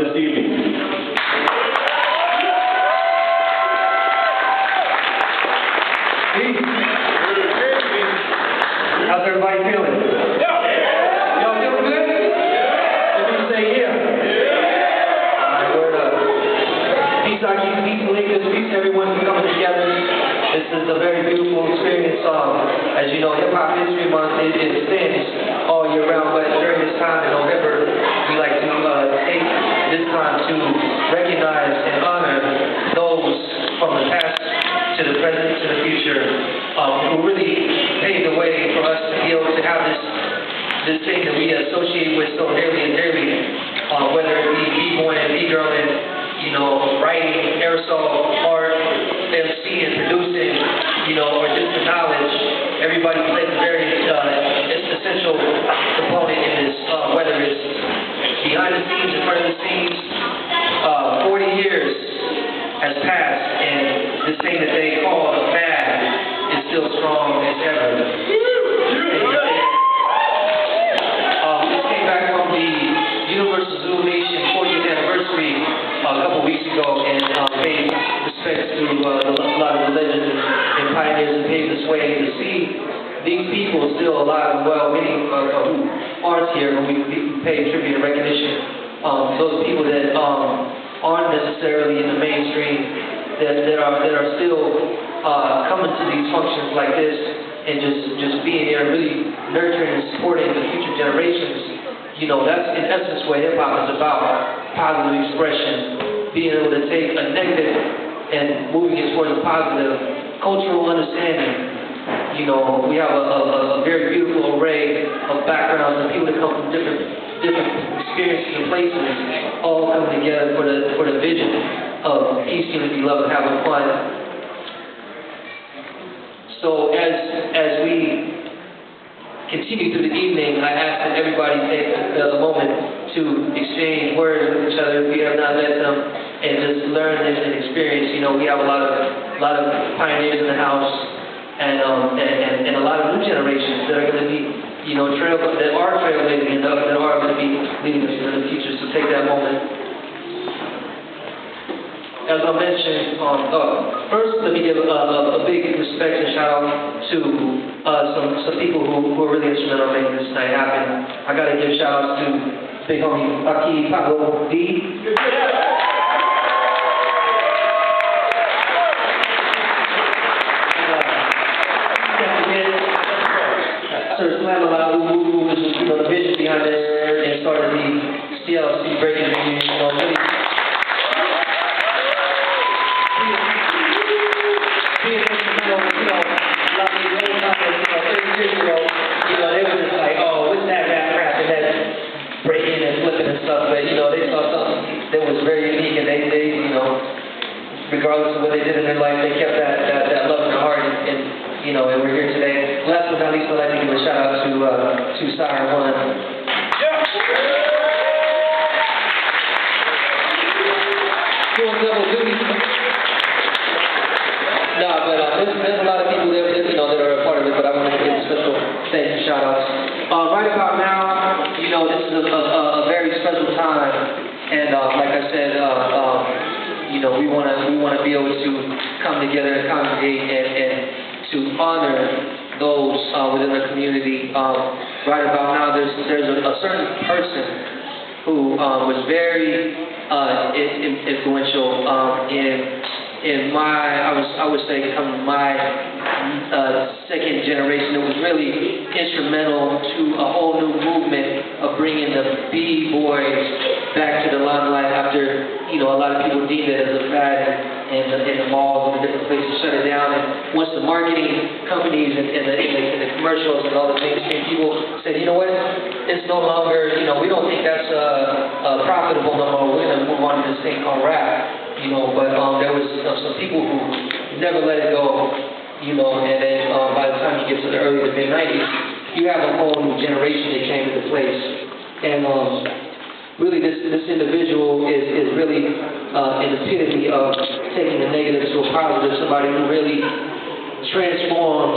this evening. How's everybody feeling? Y'all feeling good? Let me say yeah. Alright, word up. Peace out, peace to Lakers, peace to everyone for coming together. This is a very beautiful experience. As you know, Hip Hop History Month it extends all year round, but during this time in November, we like to take this time to recognize and honor those from the past to the present to the future who really paved the way for us to be able to have this thing that we associate with so nearly and dearly, whether it be b-boying and b-girling, you know, writing, aerosol, art, MCing, producing, you know, or just the knowledge. Everybody plays a very essential component in this, whether it's behind the scenes, in front of the scenes. 40 years has passed, and this thing that they call a fad is still strong as ever. This came back from the Universal Zulu Nation 40th anniversary a couple weeks ago, and paid respect to a lot of the legends and pioneers that paved this way. To see these people still alive and well, many who aren't here, but we pay tribute and recognition. Those people that aren't necessarily in the mainstream, that are still coming to these functions like this and just being here and really nurturing and supporting the future generations. You know, that's in essence what hip hop is about: positive expression, being able to take a negative and moving it towards a positive cultural understanding. You know, we have a very beautiful array of backgrounds and people that come from different experiences and places, all coming together for the vision of peace, unity, love, and having fun. So as we continue through the evening, I ask that everybody take a moment to exchange words with each other if we have not met them, and just learn and experience. You know, we have a lot of pioneers in the house, and a lot of new generations that are going to be, you know, trailblazing and that are going to be leading us into the future. So take that moment. As I mentioned, first let me give a big respect and shout out to some people who are really instrumental in making this night happen. I got to give shout outs to big homie Aki Pablo D. Sir Slamala, who was, you know, the vision behind this and started the CLC breaking news, you know, really being instrumental, you know, like the old times, you know, 30 years ago, you know, they were just like, oh, what's that rap crap and that breaking and flipping and stuff, but, you know, they saw something that was very unique, and they you know, regardless of what they did in their life, they kept that love in their heart, and you know, and we're here today. Last but not least, I'd like to give a shout out to Siren One. Doing double duty. No, but there's a lot of people there, you know, that are a part of it, but I want to give a special thanks and shout outs. Right about now, you know, this is a very special time, and like I said, you know, we want to be able to come together and congregate and to honor those within the community. Right about now, there's a certain person who was very influential in my, I would say, my second generation. It was really instrumental to a whole new movement of bringing the B-boys back to the limelight after, you know, a lot of people deemed it as a fad, and the malls and the different places shut it down. And once the marketing companies and the commercials and all the things came, people said, you know what, it's no longer, you know, we don't think that's profitable no more. We're going to move on to this thing called rap. You know, but there was some people who never let it go, you know, and then by the time you get to the early to mid-90s, you have a whole new generation that came into place. And really this individual is really an epitome of taking the negative to a positive, somebody who really transformed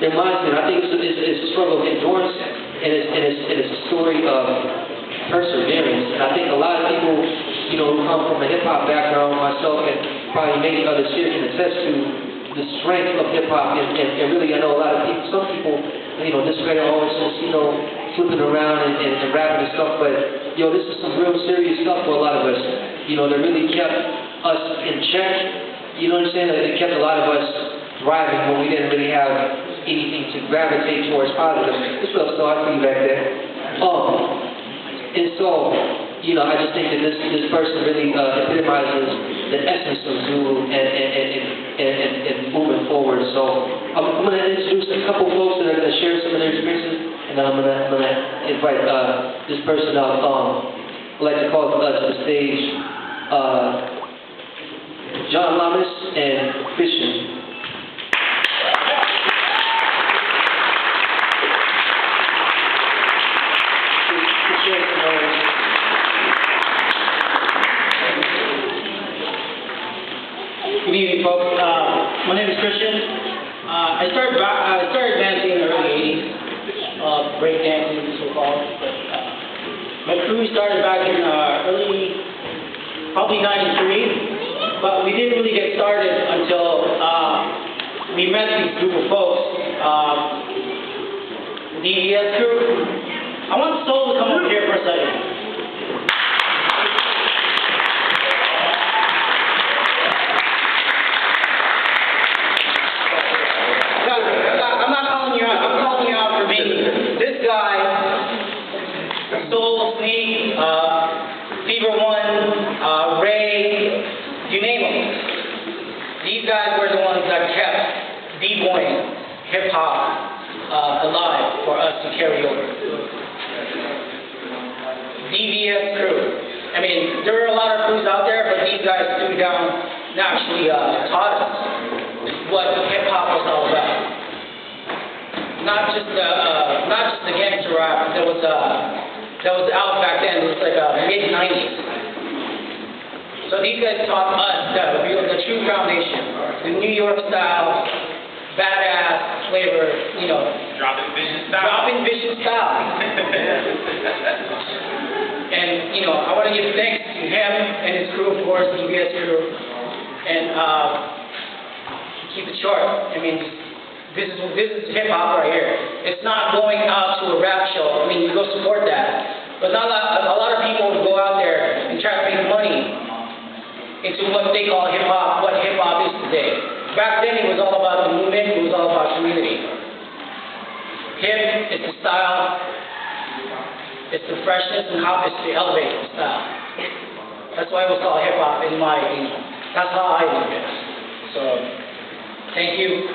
their mindset. I think it's a struggle of endurance, and it's a story of perseverance. And I think a lot of people, you know, who come from a hip-hop background, myself and probably many others here can attest to the strength of hip-hop. And really, I know a lot of people, some people, you know, discredit always just, you know, flipping around and rapping and stuff, but, yo, this is some real serious stuff for a lot of us. You know, that really kept us in check. You know what I'm saying? It kept a lot of us thriving when we didn't really have anything to gravitate towards positive. This was so I see you back there. And so, you know, I just think that this person really epitomizes the essence of Zulu and moving forward. So I'm going to introduce a couple folks that are going to share some of their experiences, and then I'm going to invite this person out. I'd like to call to the stage John Lamas and Christian. Good evening, folks. My name is Christian. I started dancing in the early 80s, break dancing, so-called. My crew started back in probably 93, but we didn't really get started until we met these group of folks. The crew. I want Soul to come over here for a second. This guy, Soul, Sneak, Fever One, Ray, you name them. These guys were the ones that kept b-boying, hip-hop alive for us to carry over. DVS crew. I mean, there were a lot of crews out there, but these guys stood down and actually taught us what hip-hop was all about. Not just the gangster rap that was out back then. It was like mid-90s. So these guys taught us the true foundation, the New York style, badass flavor, you know. Dropping vision style. Dropping vision style. And you know, I want to give thanks to him and his crew, of course, the UBS crew, and keep it short. I mean. This is hip-hop right here. It's not going out to a rap show. I mean, you go support that. But not a lot of people go out there and try to make money into what they call hip-hop, what hip-hop is today. Back then, it was all about the movement. It was all about community. Hip is the style. It's the freshness and how it's the elevate the style. That's why it was called hip-hop, in my opinion. That's how I look at it. So, thank you.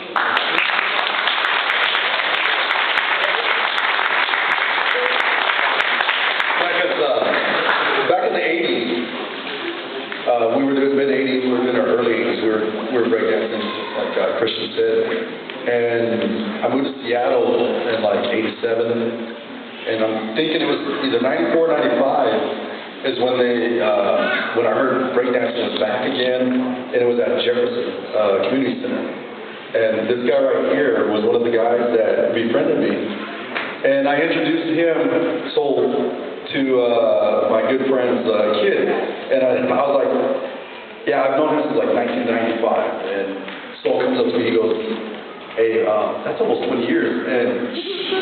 Back in the 80s, we were doing mid-80s, we were in our early 80s, we were breakdancing, like Christian said. And I moved to Seattle in like 87, and I'm thinking it was either 94 or 95 is when when I heard breakdancing was back again, and it was at Jefferson Community Center. And this guy right here was one of the guys that befriended me. And I introduced him, Soul, to my good friend's kid. And I was like, yeah, I've known him since like 1995. And Soul comes up to me, he goes, hey, that's almost 20 years. And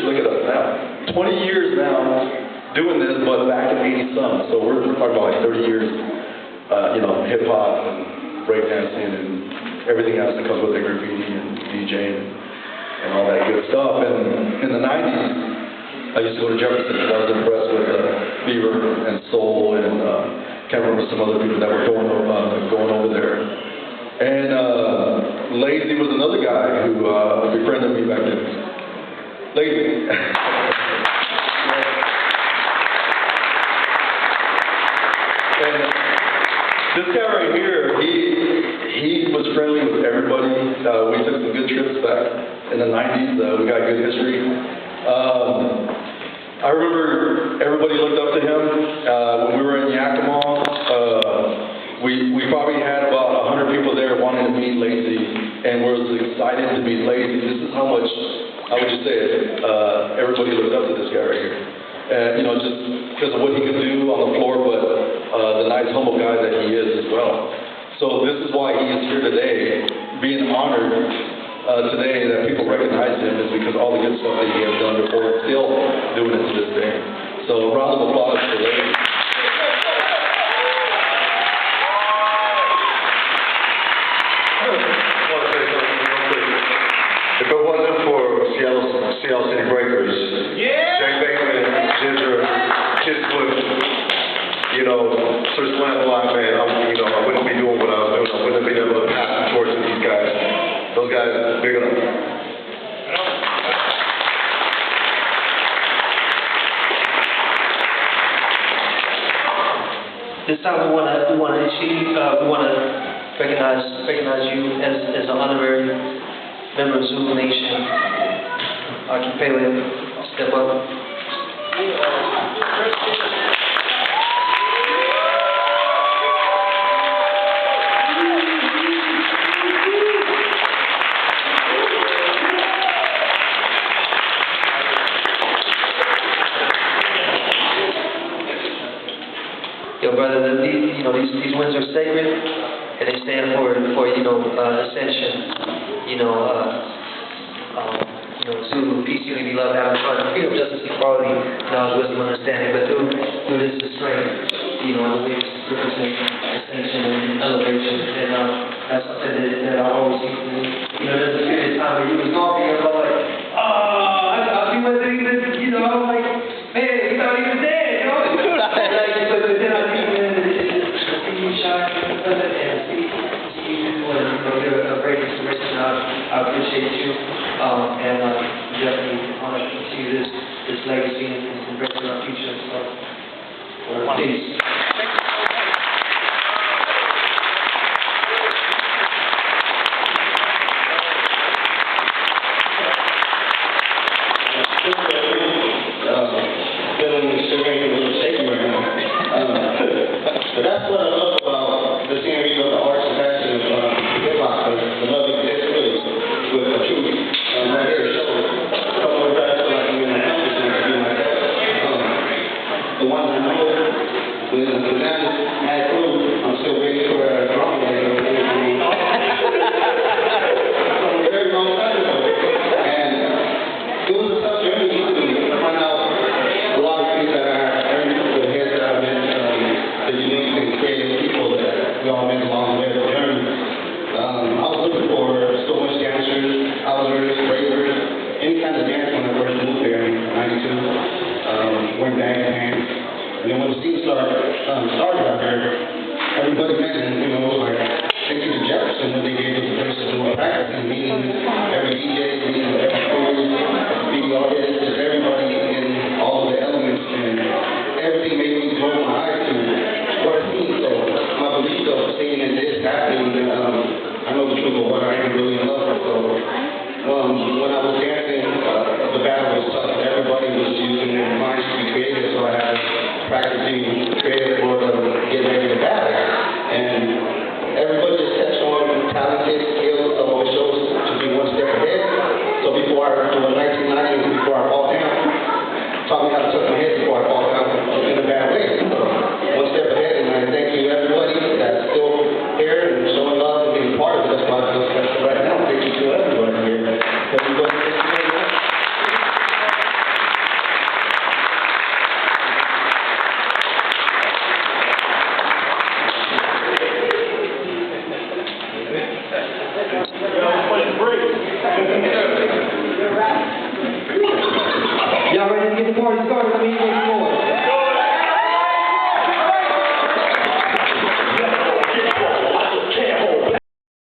look at us now. 20 years now doing this, but back in 80-some. So we're talking about like 30 years, you know, hip-hop and breakdancing and everything else that comes with it, graffiti and DJing and all that good stuff. And in the 90s, I used to go to Jefferson because I was impressed with Fever and Soul and can't remember some other people that were going over there. And Lazy was another guy who befriended me back then. Lazy. And this guy right here, he was friendly with everybody. We took some good trips back in the 90s. We got good history. I remember everybody looked up to him. When we were in Yakima, we probably had about 100 people there wanting to meet Lazy, and we were excited to meet Lazy. This is how much, how would you say it, everybody looked up to this guy right here. And, just because of what he could do on the floor, but the nice, humble guy that he is as well. So this is why he is here today, being honored today that people recognize him is because all the good stuff that he has done before and still doing it to this day. So a round of applause for Larry. If it wasn't for Seattle City Breakers, Jay Bateman, Ginger, Kid Swift, Sir Slam Black Man, I wouldn't be doing what I was doing. I wouldn't have been able to pass the torch to these guys. Those guys, big up. This time we want to recognize you as an honorary member of Zulu Nation. Archipelago, step up. Yo, brother, these wins are sacred, and they stand for ascension. Zulu, peace, unity, love, having fun, freedom, justice, equality, knowledge, wisdom, understanding. But through this is strength. I believe it represents ascension and elevation, and that's something that I always see. There's a period of time where you was gone, and I was like, I wasn't even, I was like, man, you thought he was dead, But then I see you shine and see you do you're a great inspiration. I appreciate you, and definitely want to continue this legacy and bring to our future. So, peace. But that's what I love about the scenery of the arts and passion of hip-hop, the love exists really with a truth. Right here it shows. A couple of times I feel like I'm in the accomplishment to be myself. The ones I know, when the man had crew, I'm still waiting for a drum and everything. From a very long time ago. And it was a tough journey to find out a lot of things that I earned through the heads that I've been, the unique and creative people that we all met along the way of the journey. I was looking for so much dancers, outers, bravers, any kind of dance when I first moved there in '92, wearing baggy pants. And then when the scene started out there, everybody met and, like, thank you to Jefferson when they gave us a place to do our practice and meeting every DJ, meeting every